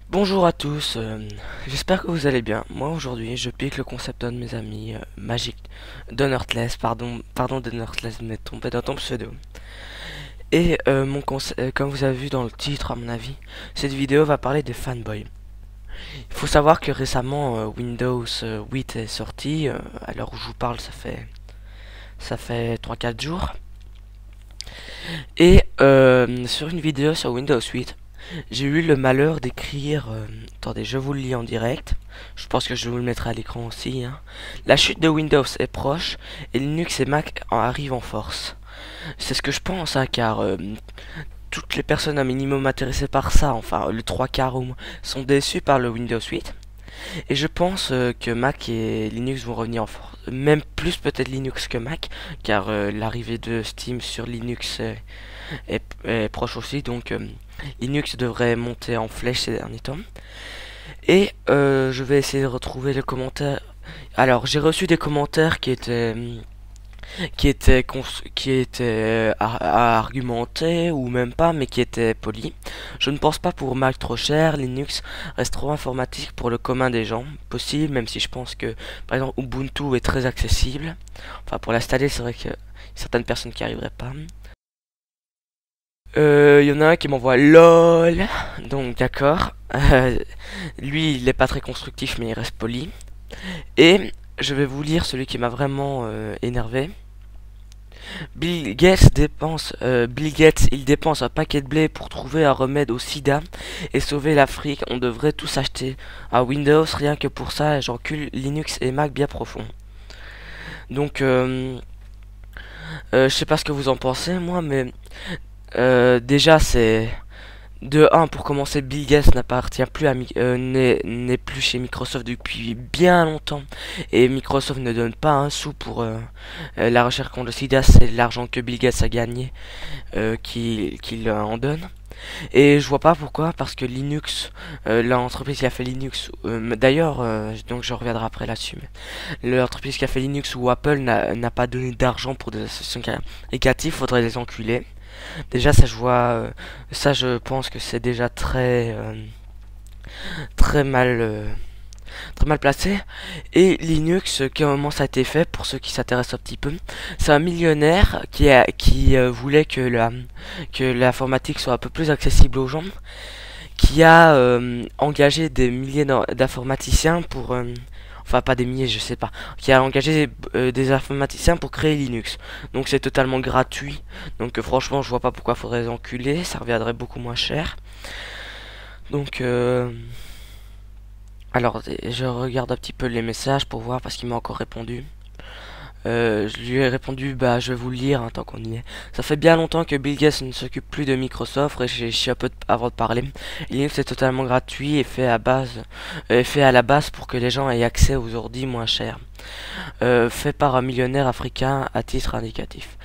Bonjour à tous, j'espère que vous allez bien. Moi aujourd'hui je pique le concept d'un de mes amis, Magic Donnertless, pardon Donnertless de m'être trompé dans ton pseudo. Et comme vous avez vu dans le titre à mon avis, cette vidéo va parler des fanboys. Il faut savoir que récemment Windows 8 est sorti, à l'heure où je vous parle ça fait 3-4 jours. Et sur une vidéo sur Windows 8, j'ai eu le malheur d'écrire, attendez, je vous le lis en direct. Je pense que je vous le mettrai à l'écran aussi, hein. La chute de Windows est proche et Linux et Mac arrivent en force. C'est ce que je pense, hein, car toutes les personnes un minimum intéressées par ça, enfin le 3 quarts au moins, sont déçus par le Windows 8. Et je pense que Mac et Linux vont revenir en force. Même plus peut-être Linux que Mac, car l'arrivée de Steam sur Linux est proche aussi, donc Linux devrait monter en flèche ces derniers temps. Et je vais essayer de retrouver les commentaires. Alors j'ai reçu des commentaires qui étaient argumentés ou même pas, mais qui étaient polis. Je ne pense pas pour Mac trop cher, Linux reste trop informatique pour le commun des gens, possible, même si je pense que par exemple Ubuntu est très accessible. Enfin pour l'installer c'est vrai que certaines personnes qui arriveraient pas. Il y en a un qui m'envoie LOL, donc d'accord. Lui, il est pas très constructif, mais il reste poli. Et je vais vous lire celui qui m'a vraiment énervé. Bill Gates, il dépense un paquet de blé pour trouver un remède au sida et sauver l'Afrique. On devrait tous acheter à Windows rien que pour ça. J'encule Linux et Mac bien profond. Donc, je sais pas ce que vous en pensez, moi, mais déjà c'est de un, pour commencer, Bill Gates n'appartient plus n'est plus chez Microsoft depuis bien longtemps et Microsoft ne donne pas un sou pour la recherche contre le sida. C'est l'argent que Bill Gates a gagné qu'il en donne. Et je vois pas pourquoi, parce que Linux, l'entreprise qui a fait Linux, d'ailleurs, donc je reviendrai après là-dessus, mais l'entreprise qui a fait Linux ou Apple n'a pas donné d'argent pour des associations caritatives, faudrait les enculer. Déjà, ça je vois, ça je pense que c'est déjà très mal, très mal placé. Et Linux, comment ça a été fait pour ceux qui s'intéressent un petit peu, c'est un millionnaire qui voulait que l'informatique soit un peu plus accessible aux gens, qui a engagé des milliers d'informaticiens pour enfin pas des milliers je sais pas, qui a engagé des informaticiens pour créer Linux. Donc c'est totalement gratuit, donc franchement je vois pas pourquoi faudrait les enculer, ça reviendrait beaucoup moins cher. Donc alors je regarde un petit peu les messages pour voir parce qu'il m'a encore répondu. Je lui ai répondu, bah je vais vous le lire hein, tant qu'on y est. Ça fait bien longtemps que Bill Gates ne s'occupe plus de Microsoft, réfléchis un peu avant de parler. Linux est totalement gratuit et fait à la base pour que les gens aient accès aux ordi moins chers. Fait par un millionnaire africain à titre indicatif.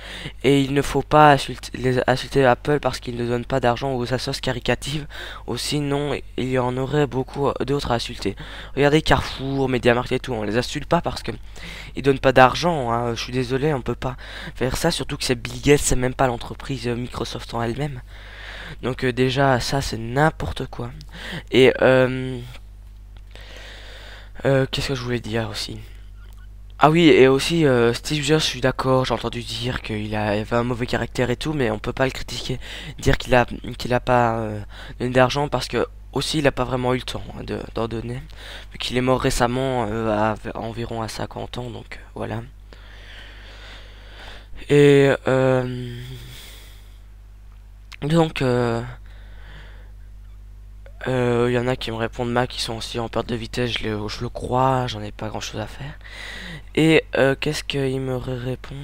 Et il ne faut pas insulter Apple parce qu'il ne donne pas d'argent aux assos caricatives. Aussi non, il y en aurait beaucoup d'autres à insulter. Regardez Carrefour, MediaMarkt et tout, on les insulte pas parce que ils donnent pas d'argent, hein. Je suis désolé, on peut pas faire ça, surtout que c'est Bill Gates, c'est même pas l'entreprise Microsoft en elle-même. Donc déjà ça c'est n'importe quoi. Et qu'est-ce que je voulais dire aussi? Ah oui, et aussi Steve Jobs, je suis d'accord, j'ai entendu dire qu'il avait un mauvais caractère et tout, mais on peut pas le critiquer, dire qu'il a pas donné d'argent parce que aussi il a pas vraiment eu le temps hein, d'en donner, vu qu'il est mort récemment environ à 50 ans, donc voilà. Et donc il y en a qui me répondent Mac qui sont aussi en perte de vitesse, je le crois, j'en ai pas grand chose à faire. Et qu'est-ce qu'il me répond?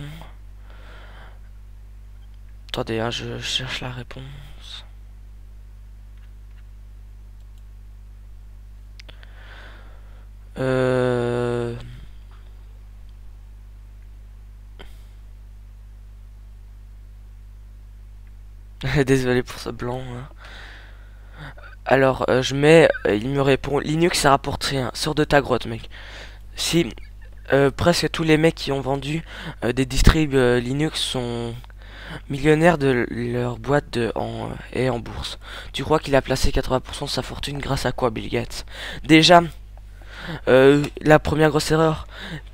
Attendez, hein, je cherche la réponse. Euh... Désolé pour ce blanc, hein. Alors, il me répond, Linux ça rapporte rien, sors de ta grotte mec. Si presque tous les mecs qui ont vendu des distribs Linux millionnaire de leur boîte est en bourse. Tu crois qu'il a placé 80% de sa fortune grâce à quoi, Bill Gates? Déjà, la première grosse erreur,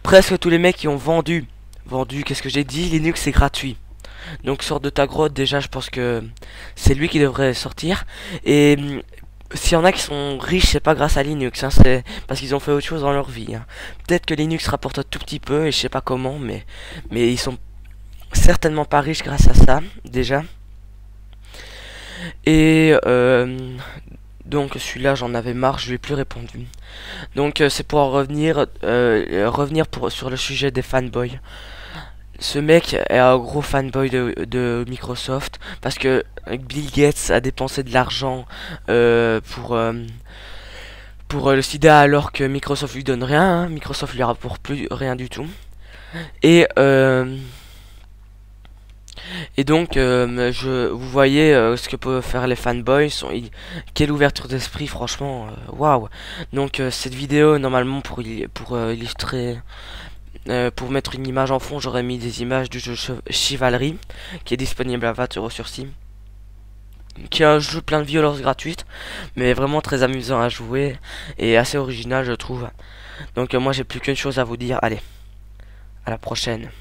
presque tous les mecs qui ont vendu, qu'est-ce que j'ai dit? Linux c'est gratuit. Donc sors de ta grotte, déjà je pense que c'est lui qui devrait sortir. Et s'il y en a qui sont riches, c'est pas grâce à Linux, hein, c'est parce qu'ils ont fait autre chose dans leur vie, hein. Peut-être que Linux rapporte un tout petit peu, et je sais pas comment, mais ils sont certainement pas riches grâce à ça, déjà. Et donc celui-là j'en avais marre, je lui ai plus répondu. Donc c'est pour en revenir sur le sujet des fanboys. Ce mec est un gros fanboy de Microsoft parce que Bill Gates a dépensé de l'argent pour le sida alors que Microsoft lui donne rien, hein. Microsoft lui rapporte plus rien du tout. Et donc vous voyez ce que peuvent faire les fanboys. Quelle ouverture d'esprit, franchement, waouh. Donc cette vidéo normalement pour illustrer. Pour mettre une image en fond, j'aurais mis des images du jeu Chivalry, qui est disponible à 20 € sur Steam, qui est un jeu plein de violences gratuites, mais vraiment très amusant à jouer et assez original, je trouve. Donc moi j'ai plus qu'une chose à vous dire, allez, à la prochaine.